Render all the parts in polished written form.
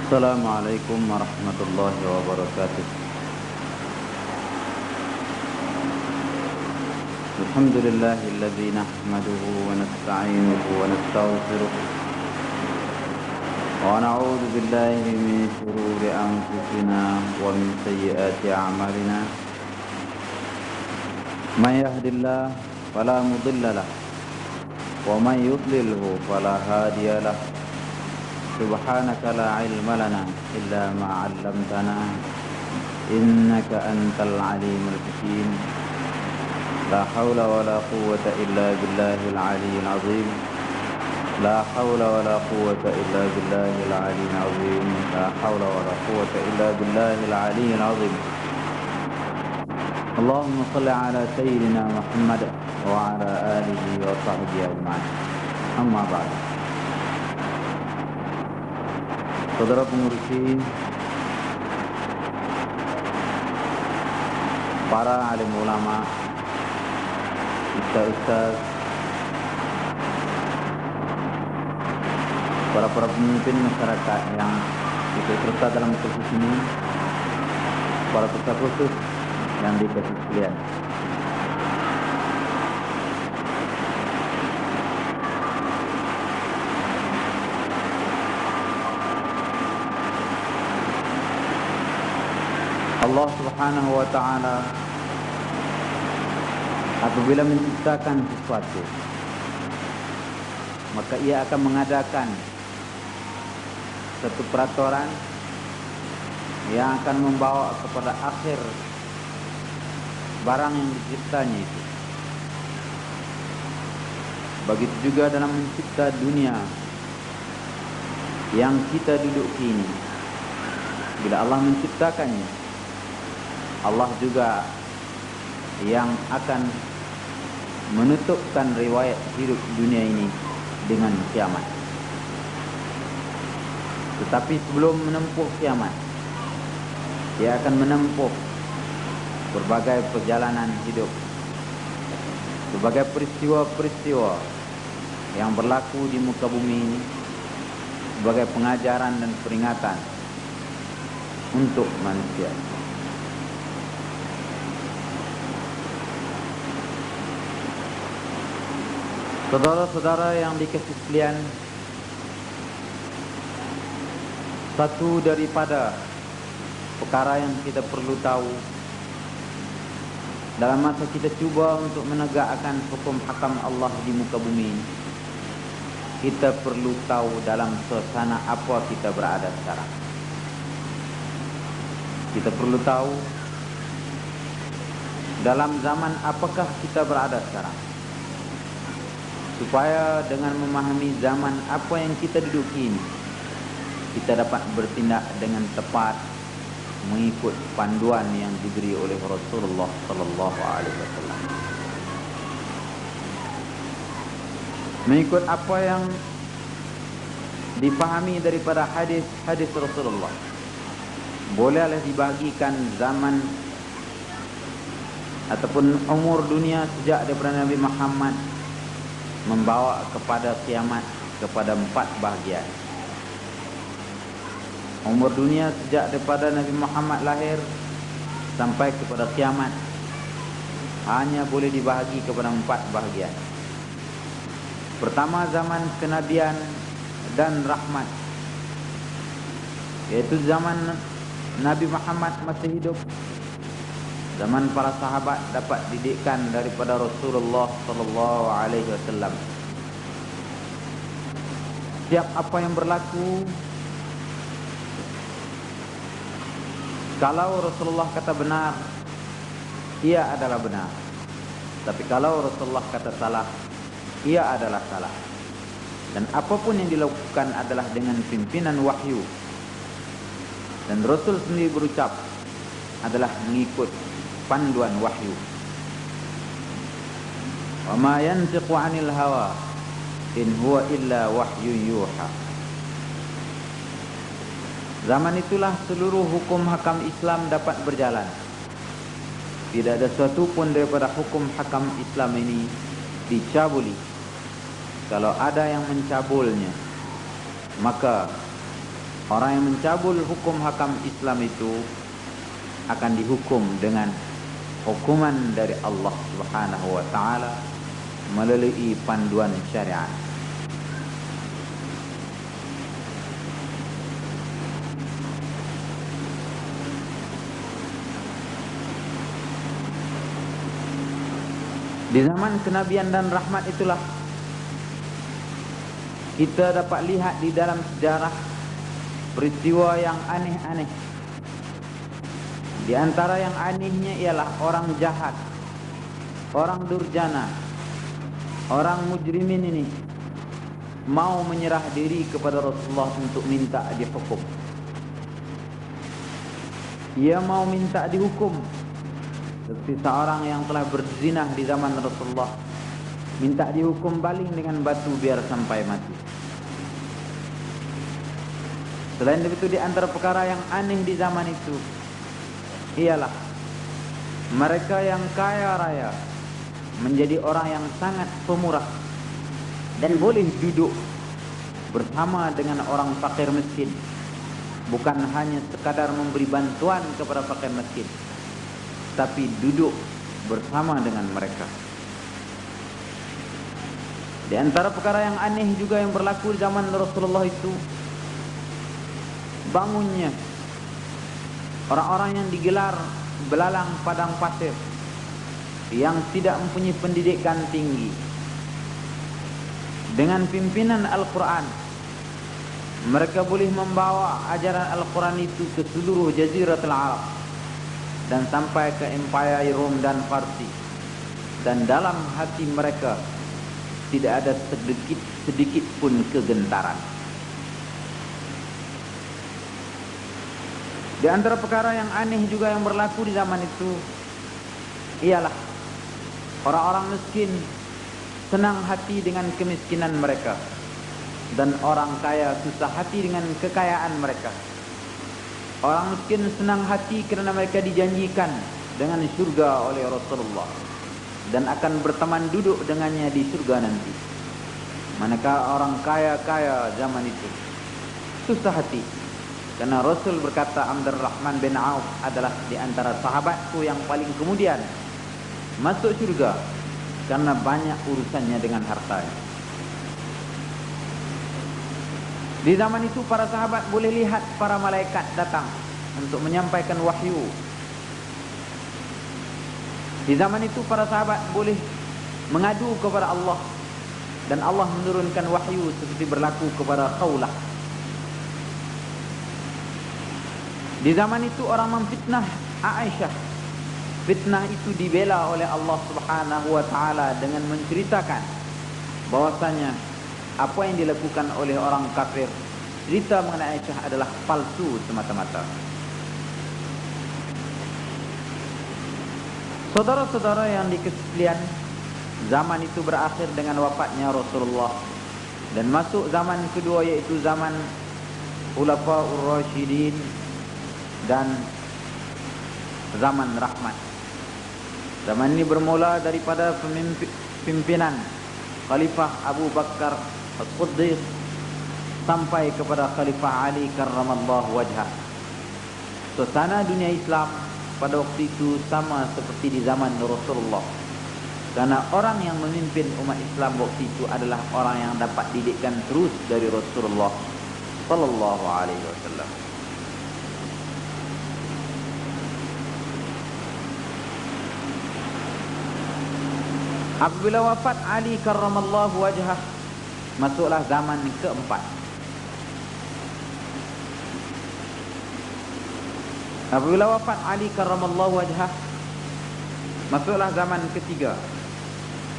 Assalamualaikum warahmatullahi wabarakatuh. Alhamdulillahilladzi nahmaduhu wa nasta'inuhu wa nastaghfiruh wa na'udzu billahi min shururi anfusina wa min sayyiati a'malina. May yahdihillahu fala mudilla lahu wa may yudlilhu fala hadiya lahu. Subhanaka la ilma lana illa ma 'allamtana innaka antal alimul hakim. La haula wa la quwwata illa billahil aliyyil azim. La haula wa la quwwata illa billahil aliyyil azim. La haula wa la quwwata illa billahil aliyyil azim. Allahumma shalli ala sayyidina Muhammad wa ala alihi wa sahbihi ajma'in. Amma ba'd. Saudara pengurusi, para alim ulama, ustaz-ustaz, para pemimpin masyarakat yang ikut serta dalam kasus ini, para peserta khusus yang dikasih sekalian. Allah Subhanahu wa ta'ala apabila menciptakan sesuatu, maka ia akan mengadakan satu peraturan yang akan membawa kepada akhir barang yang diciptanya itu. Begitu juga dalam mencipta dunia yang kita duduki ini. Bila Allah menciptakannya, Allah juga yang akan menutupkan riwayat hidup dunia ini dengan kiamat. Tetapi sebelum menempuh kiamat, dia akan menempuh berbagai perjalanan hidup, berbagai peristiwa-peristiwa yang berlaku di muka bumi ini sebagai pengajaran dan peringatan untuk manusia. Saudara-saudara yang dikasihi sekalian, satu daripada perkara yang kita perlu tahu dalam masa kita cuba untuk menegakkan hukum hakam Allah di muka bumi, kita perlu tahu dalam suasana apa kita berada sekarang. Kita perlu tahu dalam zaman apakah kita berada sekarang, supaya dengan memahami zaman apa yang kita duduki ini, kita dapat bertindak dengan tepat mengikut panduan yang diberi oleh Rasulullah sallallahu alaihi wasallam. Mengikut apa yang dipahami daripada hadis Rasulullah. Bolehlah dibagikan zaman ataupun umur dunia sejak daripada Nabi Muhammad membawa kepada kiamat kepada 4 bahagian. Umur dunia sejak daripada Nabi Muhammad lahir sampai kepada kiamat hanya boleh dibahagi kepada 4 bahagian. Pertama, zaman kenabian dan rahmat, yaitu zaman Nabi Muhammad masih hidup, zaman para sahabat dapat didikan daripada Rasulullah sallallahu alaihi wasallam. Setiap apa yang berlaku, kalau Rasulullah kata benar, ia adalah benar. Tapi kalau Rasulullah kata salah, ia adalah salah. Dan apapun yang dilakukan adalah dengan pimpinan wahyu. Dan Rasul sendiri berucap adalah mengikut panduan wahyu. Wa ma yantiqu 'anil hawa in huwa illa wahyun yuha. Zaman itulah seluruh hukum hakam Islam dapat berjalan. Tidak ada sesuatu pun daripada hukum hakam Islam ini dicabuli. Kalau ada yang mencabulnya, maka Orang yang mencabul hukum hakam Islam itu akan dihukum dengan hukuman dari Allah Subhanahu wa taala melalui panduan syariat. Di zaman kenabian dan rahmat itulah kita dapat lihat di dalam sejarah peristiwa yang aneh-aneh. Di antara yang anehnya ialah orang jahat, orang durjana, orang mujrimin ini mau menyerah diri kepada Rasulullah untuk minta dihukum. Ia mau minta dihukum seperti seorang yang telah berzinah di zaman Rasulullah, minta dihukum baling dengan batu biar sampai mati. Selain itu, di antara perkara yang aneh di zaman itu ialah mereka yang kaya raya menjadi orang yang sangat pemurah dan boleh duduk bersama dengan orang fakir miskin, bukan hanya sekadar memberi bantuan kepada fakir miskin, tapi duduk bersama dengan mereka. Di antara perkara yang aneh juga yang berlaku di zaman Rasulullah itu, bangunnya orang-orang yang digelar belalang padang pasir, yang tidak mempunyai pendidikan tinggi, dengan pimpinan Al-Quran. Mereka boleh membawa ajaran Al-Quran itu ke seluruh Jaziratul Arab dan sampai ke Empire Rom dan Farsi. Dan dalam hati mereka tidak ada sedikit pun kegentaran. Di antara perkara yang aneh juga yang berlaku di zaman itu ialah orang-orang miskin senang hati dengan kemiskinan mereka, dan orang kaya susah hati dengan kekayaan mereka. Orang miskin senang hati kerana mereka dijanjikan dengan syurga oleh Rasulullah dan akan berteman duduk dengannya di syurga nanti. Manakala orang kaya-kaya zaman itu susah hati karena Rasul berkata, Abdurrahman bin Auf adalah di antara sahabatku yang paling kemudian masuk syurga karena banyak urusannya dengan hartanya. Di zaman itu para sahabat boleh lihat para malaikat datang untuk menyampaikan wahyu. Di zaman itu para sahabat boleh mengadu kepada Allah dan Allah menurunkan wahyu seperti berlaku kepada Khawlah. Di zaman itu orang memfitnah Aisyah. Fitnah itu dibela oleh Allah Subhanahu wa taala dengan menceritakan bahwasanya apa yang dilakukan oleh orang kafir, cerita mengenai Aisyah adalah palsu semata-mata. Saudara-saudara yang dikasihi sekalian, zaman itu berakhir dengan wafatnya Rasulullah dan masuk zaman kedua, yaitu zaman Khulafaur Rasyidin dan zaman rahmat. Zaman ini bermula daripada pimpinan Khalifah Abu Bakar As-Siddiq sampai kepada Khalifah Ali karramallahu wajhah. Suasana dunia Islam pada waktu itu sama seperti di zaman Rasulullah, karena orang yang memimpin umat Islam waktu itu adalah orang yang dapat didikan terus dari Rasulullah sallallahu alaihi wasallam. Apabila wafat Ali karramallahu wajhah, masuklah zaman keempat. Apabila wafat Ali karramallahu wajhah, masuklah zaman ketiga.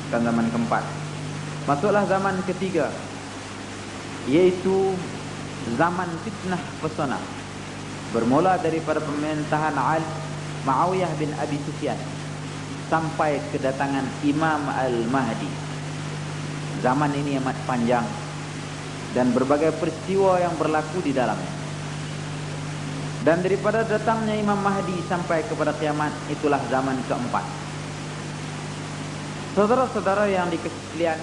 Bukan zaman keempat. Masuklah zaman ketiga, yaitu zaman fitnah pesona. Bermula daripada pemerintahan Muawiyah bin Abi Sufyan sampai kedatangan Imam Al-Mahdi. Zaman ini amat panjang dan berbagai peristiwa yang berlaku di dalamnya. Dan daripada datangnya Imam Mahdi sampai kepada kiamat, itulah zaman keempat. Saudara-saudara yang dikasihi sekalian,